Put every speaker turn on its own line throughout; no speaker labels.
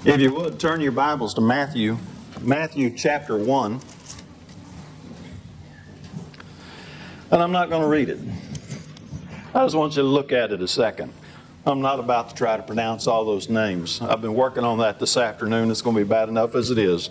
If you would, turn your Bibles to Matthew chapter 1. And I'm not going to read it. I just want you to look at it a second. I'm not about to try to pronounce all those names. I've been working on that this afternoon. It's going to be bad enough as it is.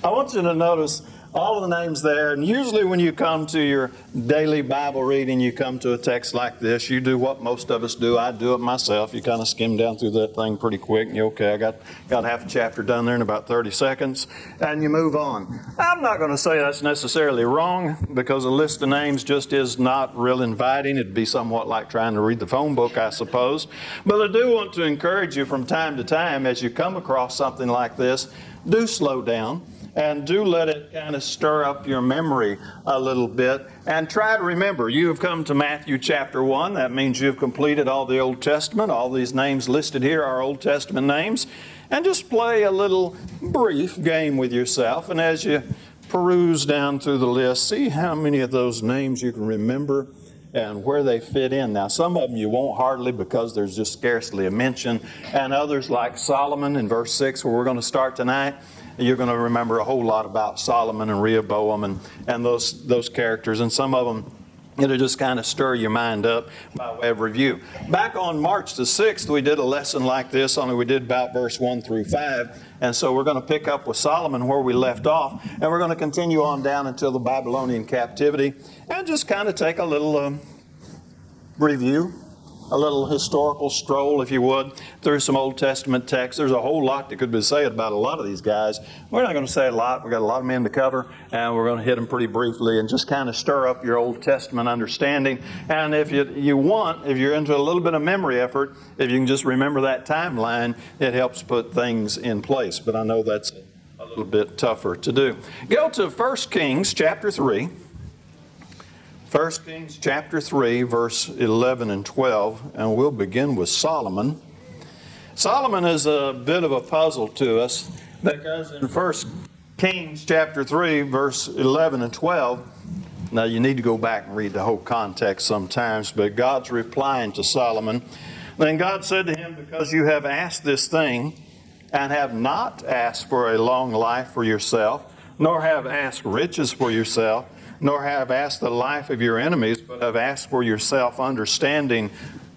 I want you to notice all of the names there. And usually when you come to your daily Bible reading, you come to a text like this, you do what most of us do. I do it myself. You kind of skim down through that thing pretty quick. And you're okay, I got half a chapter done there in about 30 seconds. And you move on. I'm not going to say that's necessarily wrong, because a list of names just is not real inviting. It'd be somewhat like trying to read the phone book, I suppose. But I do want to encourage you from time to time, as you come across something like this, do slow down. And do let it kind of stir up your memory a little bit. And try to remember, you have come to Matthew chapter 1. That means you've completed all the Old Testament. All these names listed here are Old Testament names. And just play a little brief game with yourself. And as you peruse down through the list, see how many of those names you can remember and where they fit in. Now, some of them you won't hardly, because there's just scarcely a mention. And others, like Solomon in verse 6, where we're going to start tonight, you're going to remember a whole lot about Solomon and Rehoboam and those characters. And some of them, it'll just kind of stir your mind up by way of review. Back on March the 6th, we did a lesson like this, only we did about verse 1 through 5. And so we're going to pick up with Solomon where we left off. And we're going to continue on down until the Babylonian captivity. And just kind of take a little review. A little historical stroll, if you would, through some Old Testament texts. There's a whole lot that could be said about a lot of these guys. We're not going to say a lot. We've got a lot of men to cover, and we're going to hit them pretty briefly and just kind of stir up your Old Testament understanding. And if you want, if you're into a little bit of memory effort, if you can just remember that timeline, it helps put things in place. But I know that's a little bit tougher to do. Go to 1 Kings chapter 3. 1 Kings chapter 3, verse 11 and 12, and we'll begin with Solomon. Solomon is a bit of a puzzle to us, because in 1 Kings chapter 3, verse 11 and 12, now you need to go back and read the whole context sometimes, but God's replying to Solomon. Then God said to him, because you have asked this thing, and have not asked for a long life for yourself, nor have asked riches for yourself, nor have asked the life of your enemies, but have asked for yourself understanding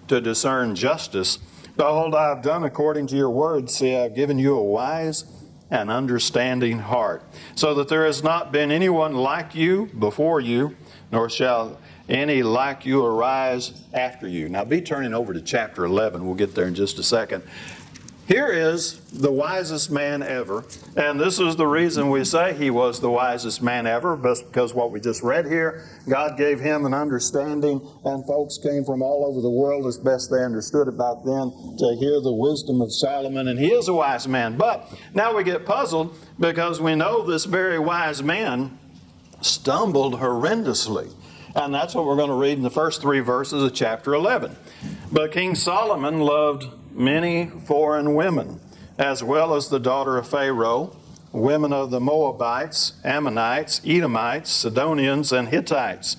to discern justice. Behold, I have done according to your word. See, I have given you a wise and understanding heart, so that there has not been anyone like you before you, nor shall any like you arise after you. Now be turning over to chapter 11. We'll get there in just a second. Here is the wisest man ever, and this is the reason we say he was the wisest man ever, because what we just read here, God gave him an understanding, and folks came from all over the world, as best they understood it back then, to hear the wisdom of Solomon, and he is a wise man. But now we get puzzled, because we know this very wise man stumbled horrendously. And that's what we're going to read in the first 3 verses of chapter 11. But King Solomon loved many foreign women, as well as the daughter of Pharaoh, women of the Moabites, Ammonites, Edomites, Sidonians, and Hittites,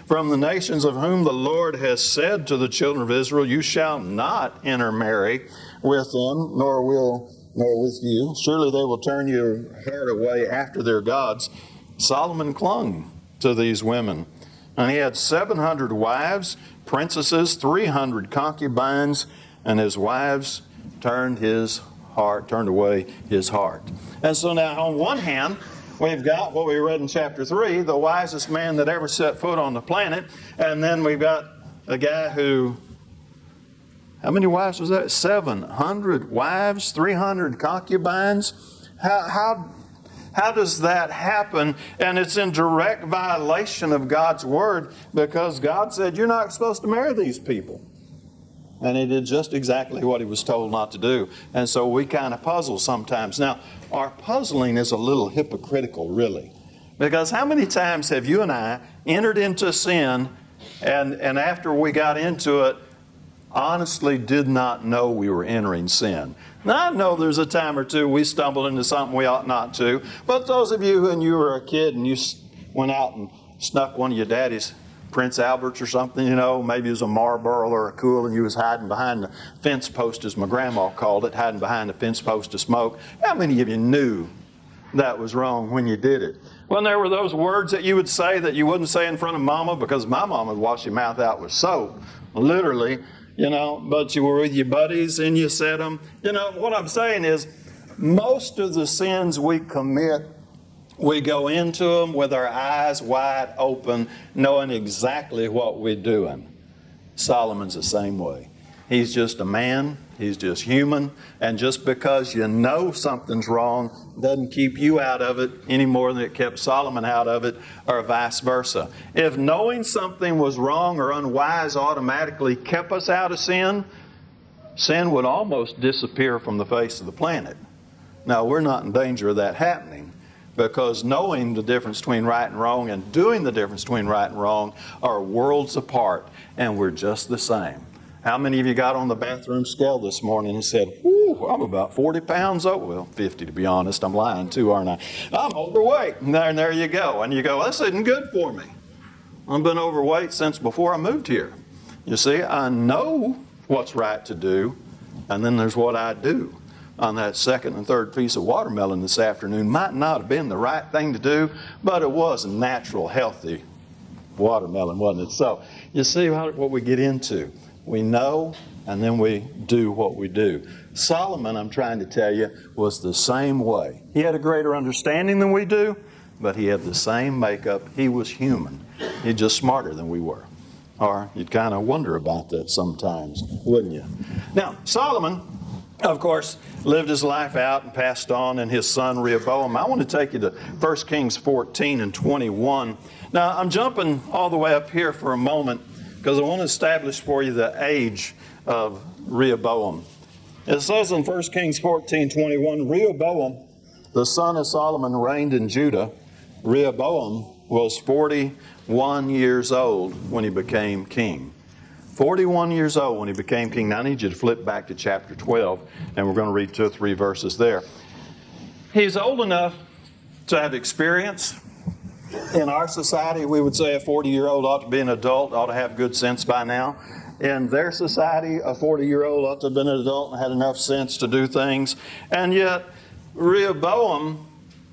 from the nations of whom the Lord has said to the children of Israel, you shall not intermarry with them, nor with you. Surely they will turn your heart away after their gods. Solomon clung to these women. And he had 700 wives, princesses, 300 concubines, and his wives turned away his heart. And so now on one hand, we've got what we read in chapter 3, the wisest man that ever set foot on the planet. And then we've got a guy who, how many wives was that? 700 wives, 300 concubines. How does that happen? And it's in direct violation of God's word, because God said, you're not supposed to marry these people. And he did just exactly what he was told not to do. And so we kind of puzzle sometimes. Now, our puzzling is a little hypocritical, really. Because how many times have you and I entered into sin, and after we got into it, honestly did not know we were entering sin? Now, I know there's a time or two we stumbled into something we ought not to. But those of you when you were a kid and you went out and snuck one of your daddy's Prince Albert's or something, maybe it was a Marlboro or a Cool, and you was hiding behind the fence post, as my grandma called it, hiding behind the fence post to smoke. How many of you knew that was wrong when you did it? Well, there were those words that you would say that you wouldn't say in front of Mama, because my mama would wash your mouth out with soap, literally, but you were with your buddies and you said them. What I'm saying is, most of the sins we commit, we go into them with our eyes wide open, knowing exactly what we're doing. Solomon's the same way. He's just a man. He's just human. And just because you know something's wrong doesn't keep you out of it any more than it kept Solomon out of it, or vice versa. If knowing something was wrong or unwise automatically kept us out of sin, sin would almost disappear from the face of the planet. Now, we're not in danger of that happening, because knowing the difference between right and wrong and doing the difference between right and wrong are worlds apart, and we're just the same. How many of you got on the bathroom scale this morning and said, "Whew, I'm about 40 pounds over"? Well, 50 to be honest. I'm lying too, aren't I? I'm overweight. And there you go. And you go, "This isn't good for me. I've been overweight since before I moved here." You see, I know what's right to do, and then there's what I do. On that second and third piece of watermelon this afternoon might not have been the right thing to do, but it was a natural, healthy watermelon, wasn't it? So you see what we get into. We know, and then we do what we do. Solomon, I'm trying to tell you, was the same way. He had a greater understanding than we do, but he had the same makeup. He was human. He's just smarter than we were. Or you'd kind of wonder about that sometimes, wouldn't you? Now, Solomon, of course, lived his life out and passed on, and his son Rehoboam. I want to take you to 1 Kings 14 and 21. Now, I'm jumping all the way up here for a moment, because I want to establish for you the age of Rehoboam. It says in 1 Kings 14:21, Rehoboam, the son of Solomon, reigned in Judah. Rehoboam was 41 years old when he became king. 41 years old when he became king. Now I need you to flip back to chapter 12, and we're going to read 2 or 3 verses there. He's old enough to have experience. In our society, we would say a 40-year-old ought to be an adult, ought to have good sense by now. In their society, a 40-year-old ought to have been an adult and had enough sense to do things. And yet, Rehoboam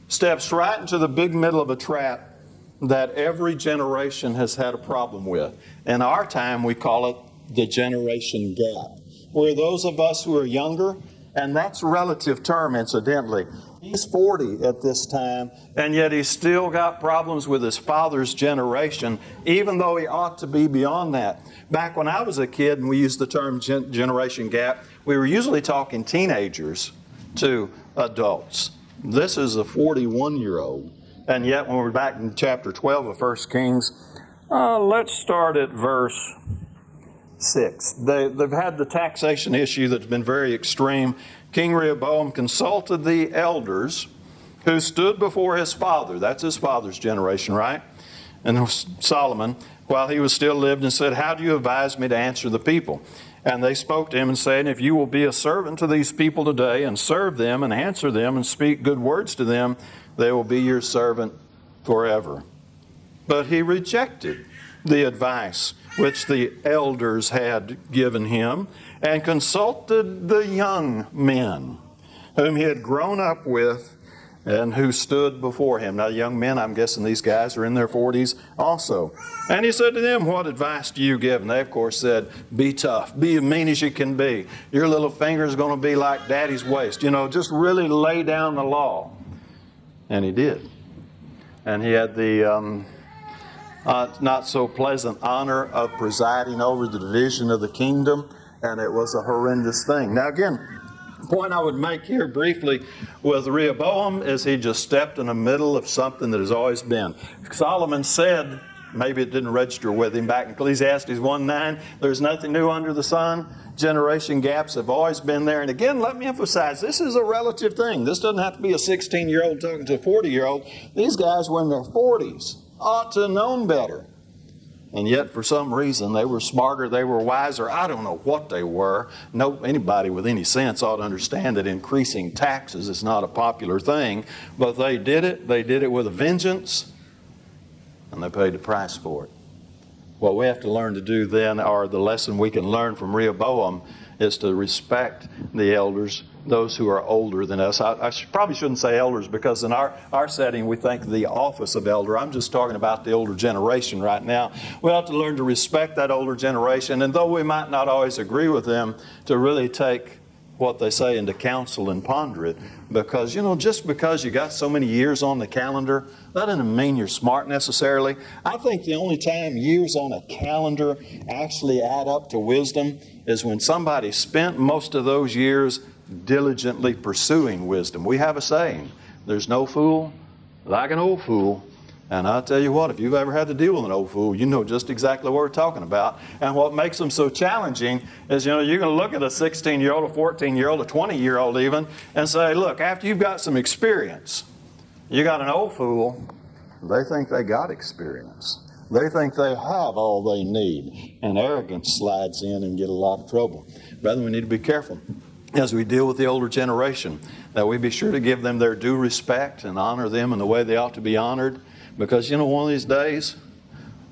steps right into the big middle of a trap that every generation has had a problem with. In our time, we call it the generation gap, where those of us who are younger, and that's a relative term, incidentally. He's 40 at this time, and yet he's still got problems with his father's generation, even though he ought to be beyond that. Back when I was a kid and we used the term generation gap, we were usually talking teenagers to adults. This is a 41-year-old. And yet when we're back in chapter 12 of 1 Kings, let's start at verse 6. They've had the taxation issue that's been very extreme. King Rehoboam consulted the elders who stood before his father. That's his father's generation, right? And Solomon, while he was still lived, and said, "How do you advise me to answer the people?" And they spoke to him and said, "If you will be a servant to these people today and serve them and answer them and speak good words to them, they will be your servant forever." But he rejected the advice which the elders had given him, and consulted the young men whom he had grown up with and who stood before him. Now, young men, I'm guessing these guys are in their 40s also. And he said to them, "What advice do you give?" And they, of course, said, "Be tough. Be as mean as you can be. Your little finger is going to be like Daddy's waist. Just really lay down the law." And he did. And he had the not so pleasant honor of presiding over the division of the kingdom, and it was a horrendous thing. Now again, the point I would make here briefly with Rehoboam is he just stepped in the middle of something that has always been. Solomon said, maybe it didn't register with him back in Ecclesiastes 1:9, there's nothing new under the sun. Generation gaps have always been there. And again, let me emphasize, this is a relative thing. This doesn't have to be a 16-year-old talking to a 40-year-old. These guys were in their 40s. Ought to have known better. And yet, for some reason, they were smarter, they were wiser. I don't know what they were. Anybody with any sense ought to understand that increasing taxes is not a popular thing. But they did it. They did it with a vengeance. And they paid the price for it. What we have to learn to do then, or the lesson we can learn from Rehoboam, is to respect the elders, those who are older than us. I probably shouldn't say elders, because in our setting we think the office of elder. I'm just talking about the older generation right now. We have to learn to respect that older generation, and though we might not always agree with them, to really take what they say into counsel and ponder it. Because, just because you got so many years on the calendar, that doesn't mean you're smart necessarily. I think the only time years on a calendar actually add up to wisdom is when somebody spent most of those years diligently pursuing wisdom. We have a saying, there's no fool like an old fool. And I'll tell you what, if you've ever had to deal with an old fool, you know just exactly what we're talking about. And what makes them so challenging is, you're going to look at a 16-year-old, a 14-year-old, a 20-year-old even, and say, look, after you've got some experience, you got an old fool, they think they got experience. They think they have all they need. And arrogance slides in and get a lot of trouble. Brother, we need to be careful as we deal with the older generation, that we be sure to give them their due respect and honor them in the way they ought to be honored. Because, one of these days,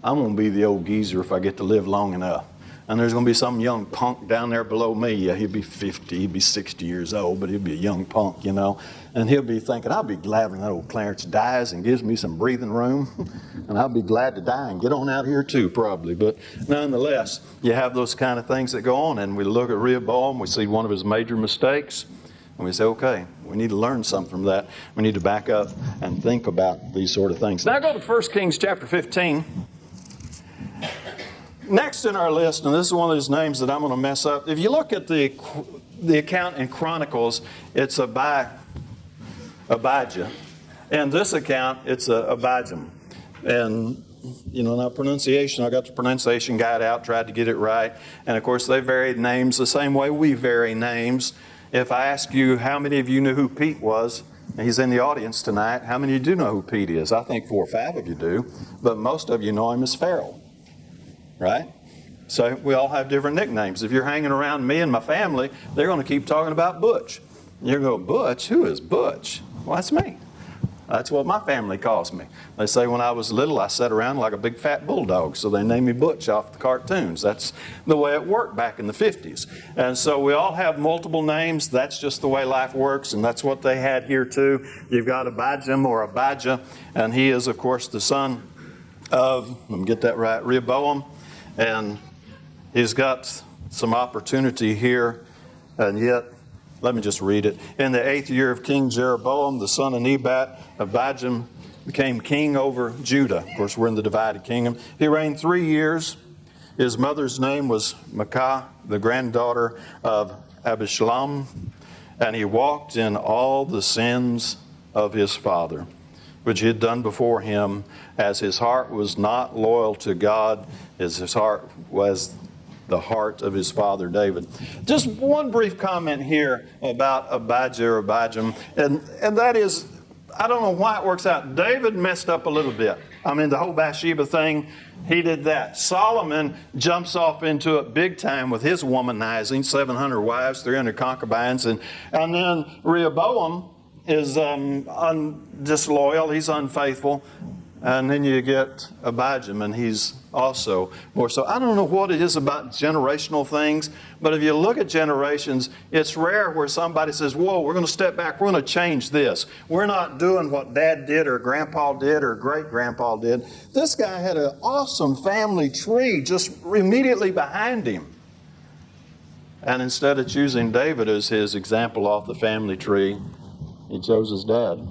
I'm going to be the old geezer if I get to live long enough. And there's going to be some young punk down there below me. Yeah, he'll be 50, he'll be 60 years old, but he'll be a young punk, And he'll be thinking, I'll be glad when that old Clarence dies and gives me some breathing room. And I'll be glad to die and get on out here too, probably. But nonetheless, you have those kind of things that go on. And we look at Rehoboam, we see one of his major mistakes. And we say, okay, we need to learn something from that. We need to back up and think about these sort of things. Now go to 1 Kings chapter 15. Next in our list, and this is one of those names that I'm going to mess up. If you look at the account in Chronicles, it's Abijah. And this account, it's Abijam. And now pronunciation, I got the pronunciation guide out, tried to get it right. And of course, they varied names the same way we vary names. If I ask you how many of you knew who Pete was, and he's in the audience tonight, how many of you do know who Pete is? I think 4 or 5 of you do, but most of you know him as Farrell, right? So we all have different nicknames. If you're hanging around me and my family, they're going to keep talking about Butch. You're going to go, Butch? Who is Butch? Well, that's me. That's what my family calls me. They say when I was little, I sat around like a big fat bulldog, so they named me Butch off the cartoons. That's the way it worked back in the 50s. And so we all have multiple names. That's just the way life works, and that's what they had here too. You've got Abijam or Abijah, and he is, of course, the son of, let me get that right, Rehoboam. And he's got some opportunity here, and yet, let me just read it. In the 8th year of King Jeroboam, the son of Nebat, Abijam became king over Judah. Of course, we're in the divided kingdom. He reigned 3 years. His mother's name was Maacah, the granddaughter of Abishalom. And he walked in all the sins of his father, which he had done before him, as his heart was not loyal to God, as his heart was the heart of his father David. Just one brief comment here about Abijah or Abijam, and that is, I don't know why it works out. David messed up a little bit. I mean, the whole Bathsheba thing, he did that. Solomon jumps off into it big time with his womanizing, 700 wives, 300 concubines, and then Rehoboam is disloyal, he's unfaithful. And then you get Abijam, and he's also more so. I don't know what it is about generational things, but if you look at generations, it's rare where somebody says, whoa, we're going to step back, we're going to change this. We're not doing what Dad did or Grandpa did or great-grandpa did. This guy had an awesome family tree just immediately behind him. And instead of choosing David as his example off the family tree, he chose his dad.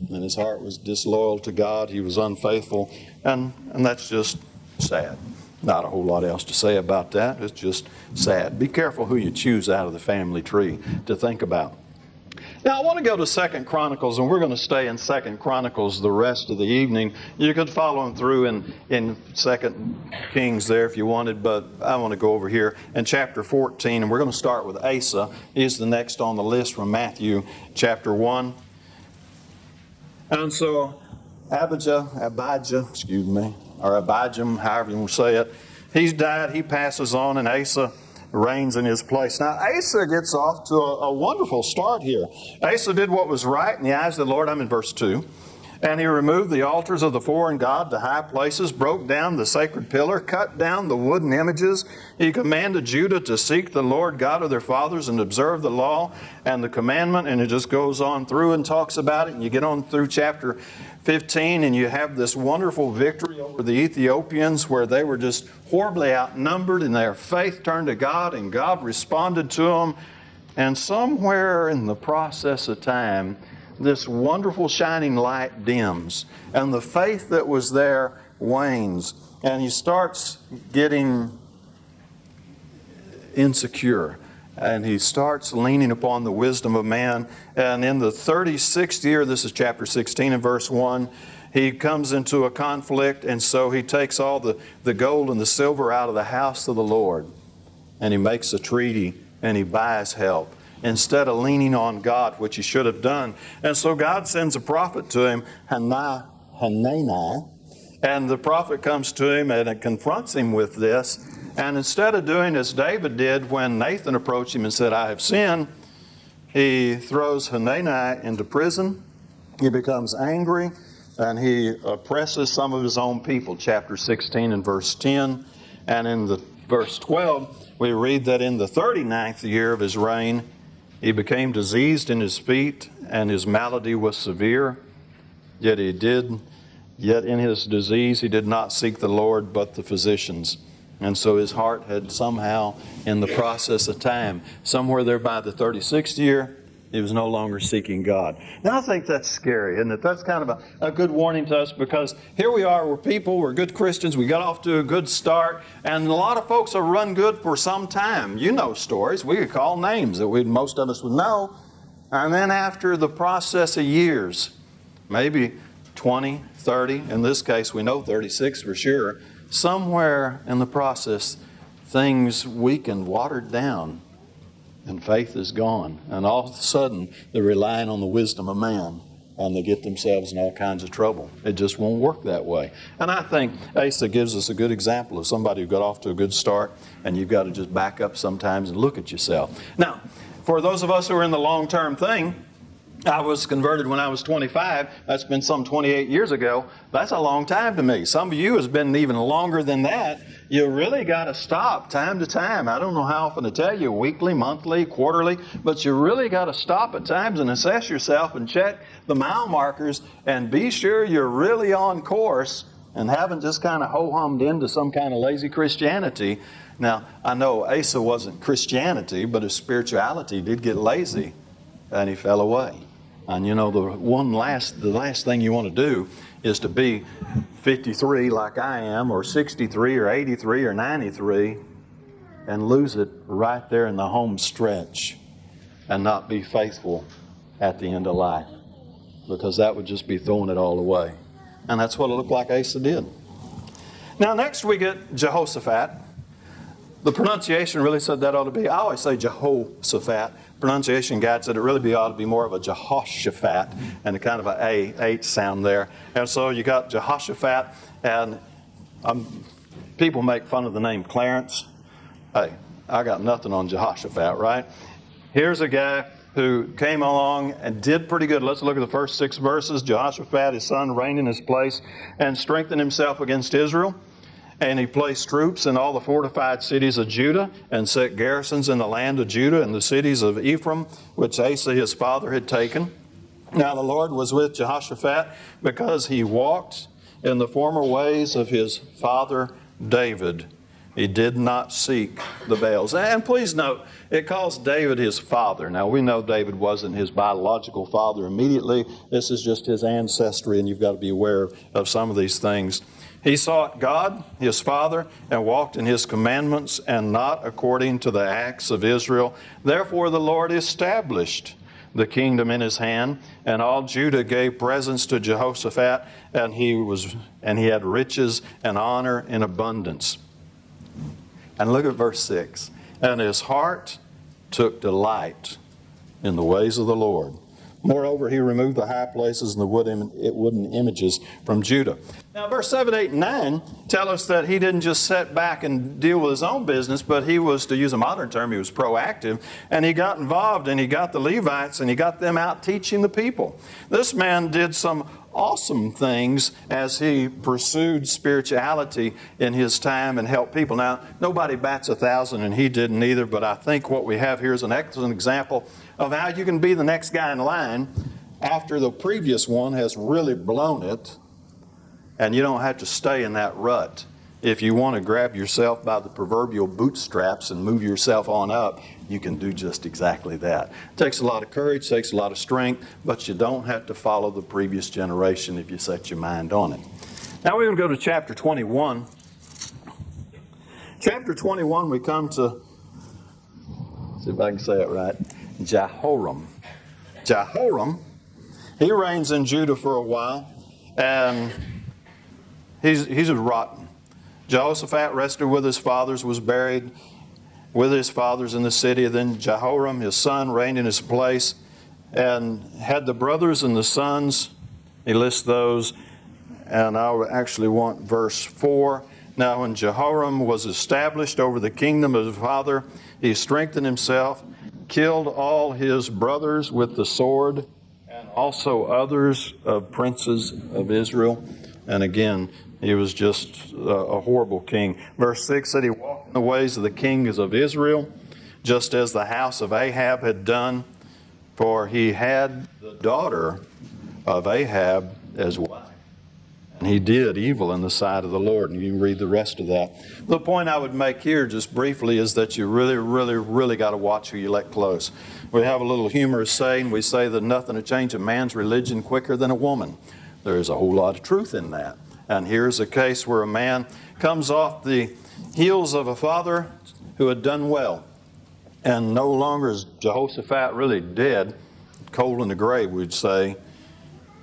And his heart was disloyal to God. He was unfaithful. And that's just sad. Not a whole lot else to say about that. It's just sad. Be careful who you choose out of the family tree to think about. Now, I want to go to 2 Chronicles, and we're going to stay in 2 Chronicles the rest of the evening. You could follow them through in 2 Kings there if you wanted, but I want to go over here in chapter 14, and we're going to start with Asa. He's the next on the list from Matthew chapter 1. And so Abijam, or Abijam, however you want to say it, he's died, he passes on, and Asa reigns in his place. Now, Asa gets off to a wonderful start here. Asa did what was right in the eyes of the Lord. I'm in verse 2. And he removed the altars of the foreign god, the high places, broke down the sacred pillar, cut down the wooden images. He commanded Judah to seek the Lord God of their fathers and observe the law and the commandment. And it just goes on through and talks about it. And you get on through chapter 15 and you have this wonderful victory over the Ethiopians where they were just horribly outnumbered and their faith turned to God and God responded to them. And somewhere in the process of time, this wonderful shining light dims and the faith that was there wanes and he starts getting insecure and he starts leaning upon the wisdom of man. And in the 36th year, this is chapter 16 and verse 1, he comes into a conflict, and so he takes all the gold and the silver out of the house of the Lord and he makes a treaty and he buys help instead of leaning on God, which he should have done. And so God sends a prophet to him, Hanani, and the prophet comes to him and it confronts him with this. And instead of doing as David did when Nathan approached him and said, I have sinned, he throws Hanani into prison. He becomes angry and he oppresses some of his own people, chapter 16 and verse 10. And in the verse 12, we read that in the 39th year of his reign, he became diseased in his feet, and his malady was severe. Yet in his disease he did not seek the Lord, but the physicians. And so his heart had somehow, in the process of time, somewhere there by the 36th year, he was no longer seeking God. Now I think that's scary, isn't it? That's kind of a good warning to us, because here we are, we're people, we're good Christians, we got off to a good start, and a lot of folks have run good for some time. You know stories, we could call names that most of us would know. And then after the process of years, maybe 20, 30, in this case we know 36 for sure, somewhere in the process things weakened, watered down, and faith is gone. And all of a sudden, they're relying on the wisdom of man, and they get themselves in all kinds of trouble. It just won't work that way. And I think Asa gives us a good example of somebody who got off to a good start, and you've got to just back up sometimes and look at yourself. Now, for those of us who are in the long-term thing, I was converted when I was 25. That's been some 28 years ago. That's a long time to me. Some of you has been even longer than that. You really got to stop time to time. I don't know how often to tell you, weekly, monthly, quarterly, but you really got to stop at times and assess yourself and check the mile markers and be sure you're really on course and haven't just kind of ho-hummed into some kind of lazy Christianity. Now, I know Asa wasn't Christianity, but his spirituality did get lazy and he fell away. And you know, the last thing you want to do is to be 53 like I am, or 63 or 83 or 93 and lose it right there in the home stretch and not be faithful at the end of life, because that would just be throwing it all away. And that's what it looked like Asa did. Now next we get Jehoshaphat. The pronunciation really said that ought to be, I always say Jehoshaphat. Pronunciation guide said it really ought to be more of a Jehoshaphat and a kind of a H sound there. And so you got Jehoshaphat, and people make fun of the name Clarence. Hey, I got nothing on Jehoshaphat, right? Here's a guy who came along and did pretty good. Let's look at the first 6 verses. Jehoshaphat, his son, reigned in his place and strengthened himself against Israel. And he placed troops in all the fortified cities of Judah and set garrisons in the land of Judah and the cities of Ephraim, which Asa his father had taken. Now the Lord was with Jehoshaphat because he walked in the former ways of his father David. He did not seek the Baals. And please note, it calls David his father. Now we know David wasn't his biological father immediately. This is just his ancestry, and you've got to be aware of some of these things. He sought God, his father, and walked in his commandments and not according to the acts of Israel. Therefore the Lord established the kingdom in his hand, and all Judah gave presents to Jehoshaphat, and he had riches and honor in abundance. And look at verse 6. And his heart took delight in the ways of the Lord, Moreover, he removed the high places and the wooden images from Judah. Now, verse 7, 8, and 9 tell us that he didn't just sit back and deal with his own business, but he was, to use a modern term, he was proactive, and he got involved, and he got the Levites, and he got them out teaching the people. This man did some awesome things as he pursued spirituality in his time and helped people. Now, nobody bats 1,000, and he didn't either, but I think what we have here is an excellent example of how you can be the next guy in line after the previous one has really blown it, and you don't have to stay in that rut. If you want to grab yourself by the proverbial bootstraps and move yourself on up, you can do just exactly that. It takes a lot of courage, takes a lot of strength, but you don't have to follow the previous generation if you set your mind on it. Now we're going to go to chapter 21. Chapter 21, we come to, see if I can say it right, Jehoram. Jehoram, he reigns in Judah for a while, and he's rotten. Jehoshaphat rested with his fathers, was buried with his fathers in the city. Then Jehoram, his son, reigned in his place and had the brothers and the sons. He lists those, and I actually want verse 4. Now when Jehoram was established over the kingdom of his father, he strengthened himself, killed all his brothers with the sword, and also others of princes of Israel. And again, he was just a horrible king. Verse 6 said he walked in the ways of the kings of Israel, just as the house of Ahab had done, for he had the daughter of Ahab as wife. And he did evil in the sight of the Lord. And you can read the rest of that. The point I would make here just briefly is that you really got to watch who you let close. We have a little humorous saying. We say that nothing will change a man's religion quicker than a woman. There is a whole lot of truth in that. And here's a case where a man comes off the heels of a father who had done well. And no longer is Jehoshaphat really dead, cold in the grave, we'd say.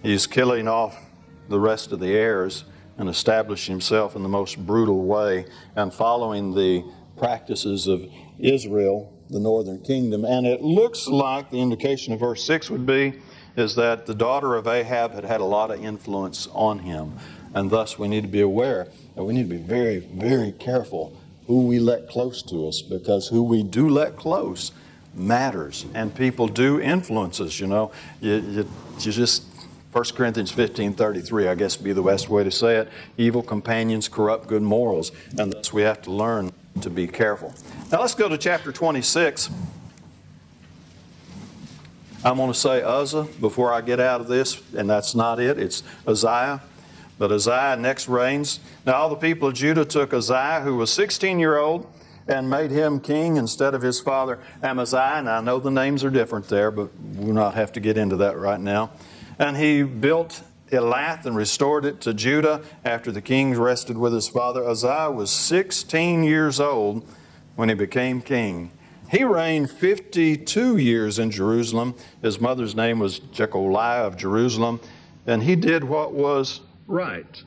He's killing off the rest of the heirs and establishing himself in the most brutal way and following the practices of Israel, the northern kingdom. And it looks like the indication of verse 6 would be is that the daughter of Ahab had had a lot of influence on him. And thus we need to be aware that we need to be very, very careful who we let close to us, because who we do let close matters. And people do influence us, you know. You just, 1 Corinthians 15:33, I guess would be the best way to say it. Evil companions corrupt good morals. And thus we have to learn to be careful. Now let's go to chapter 26. I'm going to say Uzzah before I get out of this, and that's not it. It's Uzziah. But Uzziah next reigns. Now all the people of Judah took Uzziah, who was 16-year-old, and made him king instead of his father Amaziah. And I know the names are different there, but we'll not have to get into that right now. And he built Elath and restored it to Judah after the king rested with his father. Uzziah was 16 years old when he became king. He reigned 52 years in Jerusalem. His mother's name was Jecoliah of Jerusalem. And he did what was right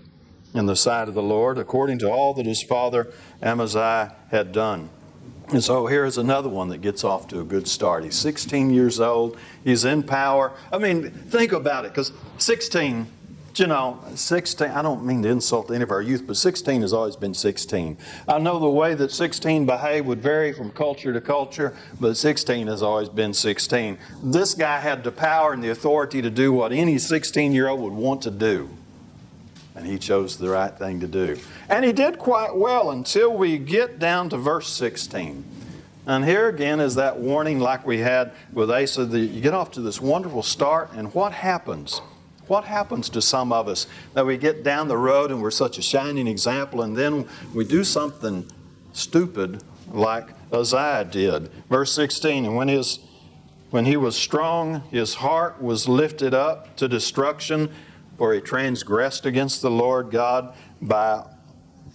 in the sight of the Lord, according to all that his father Amaziah had done. And so here's another one that gets off to a good start. He's 16 years old. He's in power. I mean, think about it, because 16, you know, 16, I don't mean to insult any of our youth, but 16 has always been 16. I know the way that 16 behave would vary from culture to culture, but 16 has always been 16. This guy had the power and the authority to do what any 16-year-old would want to do. And he chose the right thing to do. And he did quite well until we get down to verse 16. And here again is that warning like we had with Asa. You get off to this wonderful start, and what happens? What happens to some of us that we get down the road and we're such a shining example, and then we do something stupid like Uzziah did? Verse 16, and when he was strong, his heart was lifted up to destruction, for he transgressed against the Lord God by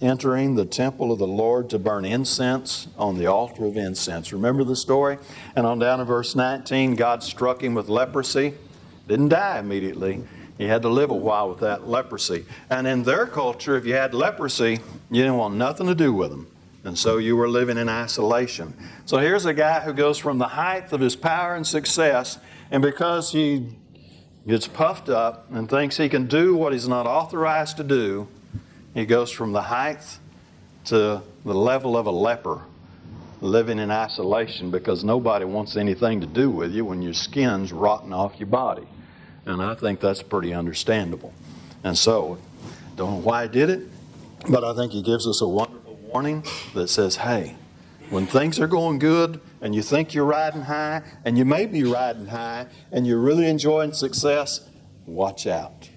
entering the temple of the Lord to burn incense on the altar of incense. Remember the story? And on down to verse 19, God struck him with leprosy. Didn't die immediately. He had to live a while with that leprosy. And in their culture, if you had leprosy, you didn't want nothing to do with them. And so you were living in isolation. So here's a guy who goes from the height of his power and success, and because he gets puffed up and thinks he can do what he's not authorized to do. He goes from the height to the level of a leper, living in isolation because nobody wants anything to do with you when your skin's rotting off your body. And I think that's pretty understandable. And so, don't know why he did it, but I think he gives us a wonderful warning that says, hey, when things are going good and you think you're riding high, and you may be riding high, and you're really enjoying success, watch out.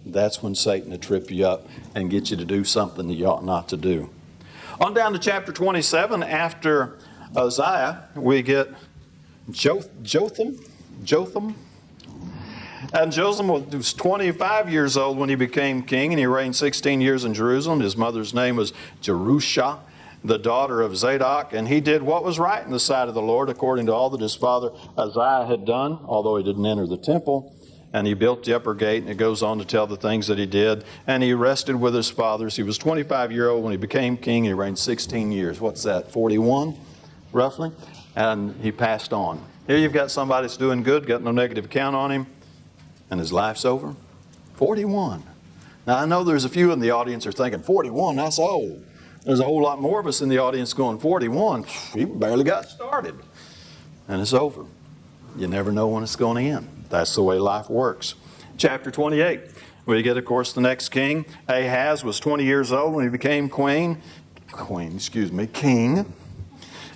That's when Satan will trip you up and get you to do something that you ought not to do. On down to chapter 27, after Uzziah, we get Jotham. And Jotham was 25 years old when he became king, and he reigned 16 years in Jerusalem. His mother's name was Jerusha, the daughter of Zadok, and he did what was right in the sight of the Lord, according to all that his father Uzziah had done, although he didn't enter the temple. And he built the upper gate, and it goes on to tell the things that he did. And he rested with his fathers. He was 25 years old when he became king. He reigned 16 years. What's that, 41, roughly? And he passed on. Here you've got somebody that's doing good, got no negative account on him, and his life's over. 41. Now, I know there's a few in the audience who are thinking, 41, that's old. There's a whole lot more of us in the audience going, 41, he barely got started. And it's over. You never know when it's going to end. That's the way life works. Chapter 28, we get, of course, the next king. Ahaz was 20 years old when he became king.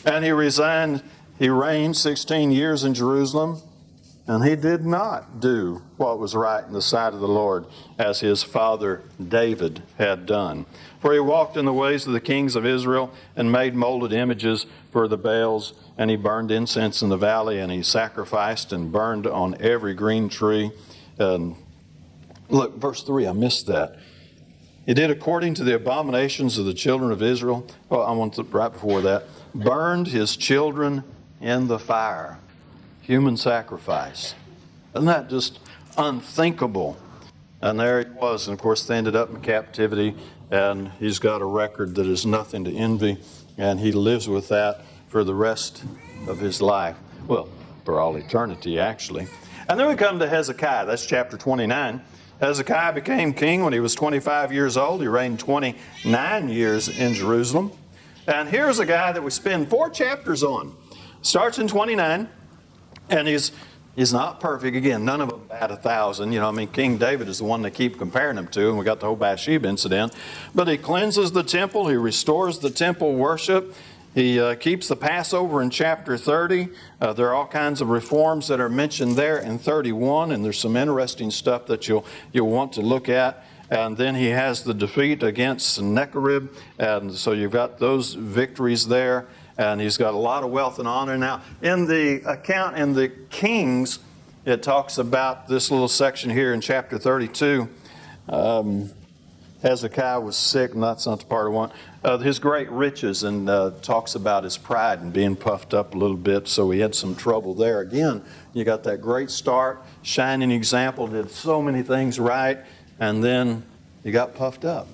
And he reigned 16 years in Jerusalem. And he did not do what was right in the sight of the Lord, as his father David had done. For he walked in the ways of the kings of Israel and made molded images for the Baals, and he burned incense in the valley, and he sacrificed and burned on every green tree. Look, verse 3, I missed that. He did according to the abominations of the children of Israel. Well, I want to, right before that, burned his children in the fire. Human sacrifice. Isn't that just unthinkable? And there he was, and of course they ended up in captivity, and he's got a record that is nothing to envy, and he lives with that for the rest of his life. Well, for all eternity, actually. And then we come to Hezekiah. That's chapter 29. Hezekiah became king when he was 25 years old. He reigned 29 years in Jerusalem. And here's a guy that we spend 4 chapters on. Starts in 29. And he's not perfect. Again, none of them bat 1,000. King David is the one they keep comparing him to, and we got the whole Bathsheba incident. But he cleanses the temple. He restores the temple worship. He keeps the Passover in chapter 30. There are all kinds of reforms that are mentioned there in 31, and there's some interesting stuff that you'll want to look at. And then he has the defeat against Sennacherib, and so you've got those victories there. And he's got a lot of wealth and honor. Now, in the account in the Kings, it talks about this little section here in chapter 32. Hezekiah was sick, and that's not the part I want. His great riches, and talks about his pride and being puffed up a little bit, so he had some trouble there. Again, you got that great start, shining example, did so many things right, and then you got puffed up.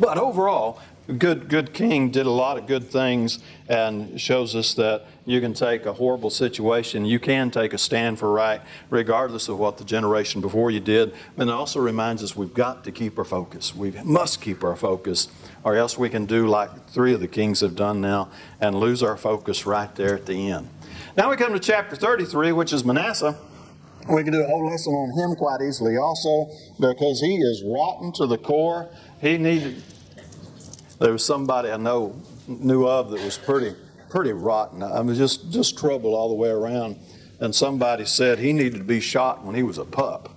But overall, good king, did a lot of good things, and shows us that you can take a horrible situation, you can take a stand for right, regardless of what the generation before you did. And it also reminds us we've got to keep our focus. We must keep our focus, or else we can do like 3 of the kings have done now and lose our focus right there at the end. Now we come to chapter 33, which is Manasseh. We can do a whole lesson on him quite easily also, because he is rotten to the core. There was somebody I knew of that was pretty rotten. I mean, just trouble all the way around. And somebody said he needed to be shot when he was a pup.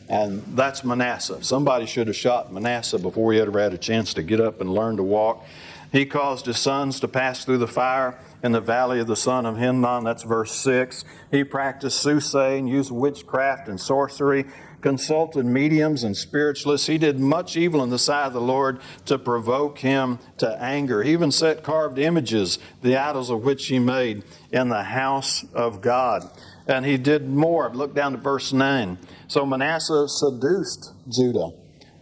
And that's Manasseh. Somebody should have shot Manasseh before he ever had a chance to get up and learn to walk. He caused his sons to pass through the fire in the valley of the son of Hinnom. That's verse 6. He practiced soothsaying, used witchcraft and sorcery, consulted mediums and spiritualists. He did much evil in the sight of the Lord to provoke him to anger. He even set carved images, the idols of which he made, in the house of God. And he did more. Look down to verse 9. So Manasseh seduced Judah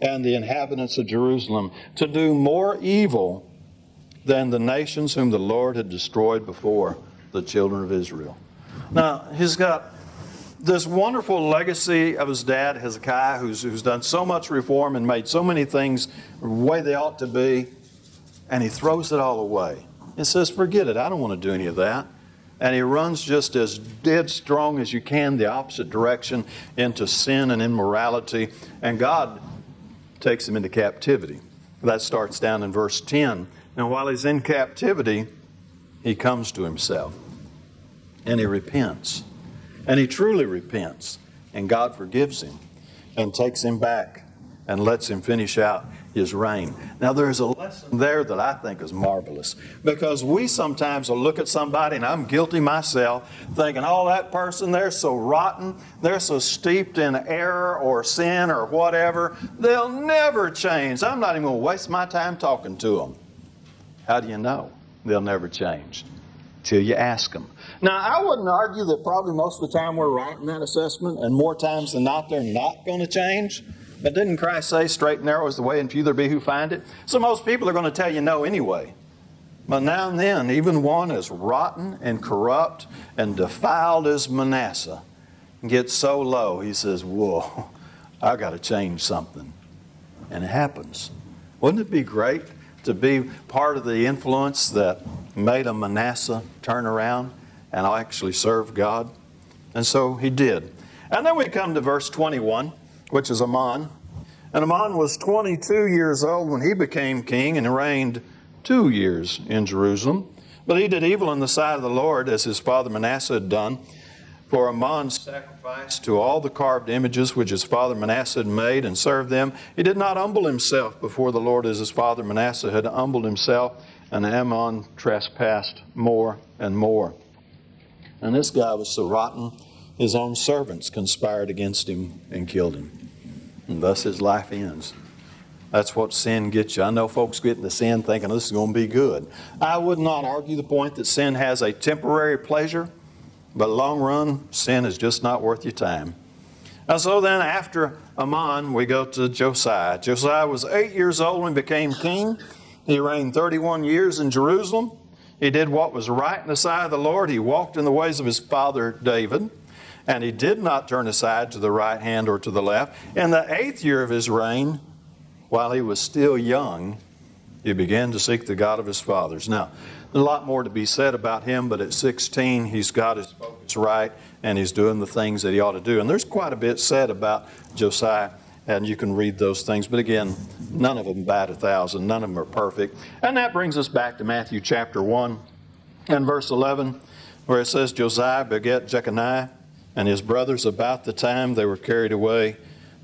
and the inhabitants of Jerusalem to do more evil than the nations whom the Lord had destroyed before, the children of Israel. Now, he's got this wonderful legacy of his dad, Hezekiah, who's done so much reform and made so many things the way they ought to be, and he throws it all away. He says, forget it, I don't want to do any of that. And he runs just as dead strong as you can the opposite direction into sin and immorality, and God takes him into captivity. That starts down in verse 10. And while he's in captivity, he comes to himself, and he repents. And he truly repents, and God forgives him and takes him back and lets him finish out his reign. Now there's a lesson there that I think is marvelous, because we sometimes will look at somebody, and I'm guilty myself, thinking, oh, that person, they're so rotten, they're so steeped in error or sin or whatever, they'll never change. I'm not even going to waste my time talking to them. How do you know they'll never change? Till you ask them. Now, I wouldn't argue that probably most of the time we're right in that assessment, and more times than not, they're not going to change. But didn't Christ say, straight and narrow is the way, and few there be who find it? So most people are going to tell you no anyway. But now and then, even one as rotten and corrupt and defiled as Manasseh gets so low, he says, whoa, I've got to change something. And it happens. Wouldn't it be great to be part of the influence that made a Manasseh turn around and actually serve God? And so he did. And then we come to verse 21, which is Amon. And Amon was 22 years old when he became king, and reigned 2 years in Jerusalem. But he did evil in the sight of the Lord, as his father Manasseh had done. For Amon sacrificed to all the carved images which his father Manasseh had made, and served them. He did not humble himself before the Lord as his father Manasseh had humbled himself. And Amon trespassed more and more. And this guy was so rotten, his own servants conspired against him and killed him. And thus his life ends. That's what sin gets you. I know folks get into sin thinking this is going to be good. I would not argue the point that sin has a temporary pleasure, but long run, sin is just not worth your time. And so then after Amon, we go to Josiah. Josiah was 8 years old when he became king. He reigned 31 years in Jerusalem. He did what was right in the sight of the Lord. He walked in the ways of his father David. And he did not turn aside to the right hand or to the left. In the 8th year of his reign, while he was still young, he began to seek the God of his fathers. Now, there's a lot more to be said about him, but at 16, he's got his focus right, and he's doing the things that he ought to do. And there's quite a bit said about Josiah, and you can read those things. But again, none of them bat 1,000. None of them are perfect. And that brings us back to Matthew chapter 1 and verse 11, where it says, Josiah begat Jeconiah, and his brothers about the time they were carried away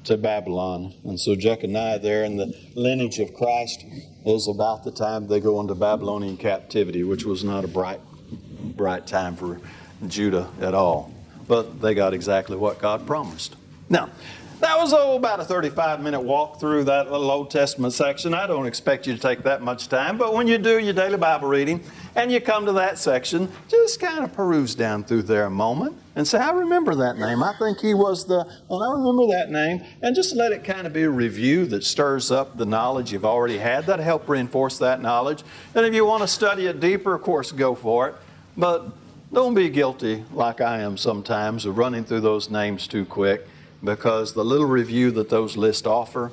to Babylon. And so Jeconiah there in the lineage of Christ is about the time they go into Babylonian captivity, which was not a bright time for Judah at all. But they got exactly what God promised. Now, that was about a 35-minute walk through that little Old Testament section. I don't expect you to take that much time, but when you do your daily Bible reading and you come to that section, just kind of peruse down through there a moment and say, I remember that name. I think he was I remember that name. And just let it kind of be a review that stirs up the knowledge you've already had. That'll help reinforce that knowledge. And if you want to study it deeper, of course, go for it. But don't be guilty, like I am sometimes, of running through those names too quick, because the little review that those lists offer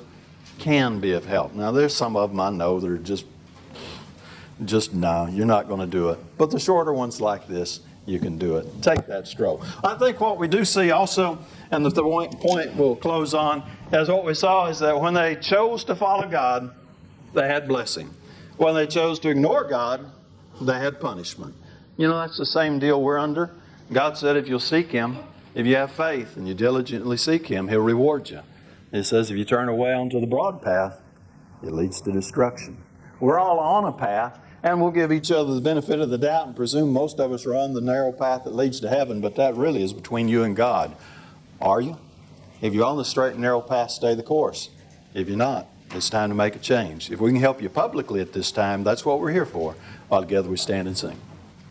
can be of help. Now, there's some of them I know that are just no, you're not going to do it. But the shorter ones like this, you can do it. Take that stroll. I think what we do see also, and the point we'll close on, as what we saw is that when they chose to follow God, they had blessing. When they chose to ignore God, they had punishment. You know, that's the same deal we're under. God said if you'll seek Him, if you have faith and you diligently seek Him, He'll reward you. It says if you turn away onto the broad path, it leads to destruction. We're all on a path, and we'll give each other the benefit of the doubt and presume most of us are on the narrow path that leads to heaven, but that really is between you and God. Are you? If you're on the straight and narrow path, stay the course. If you're not, it's time to make a change. If we can help you publicly at this time, that's what we're here for. All together we stand and sing.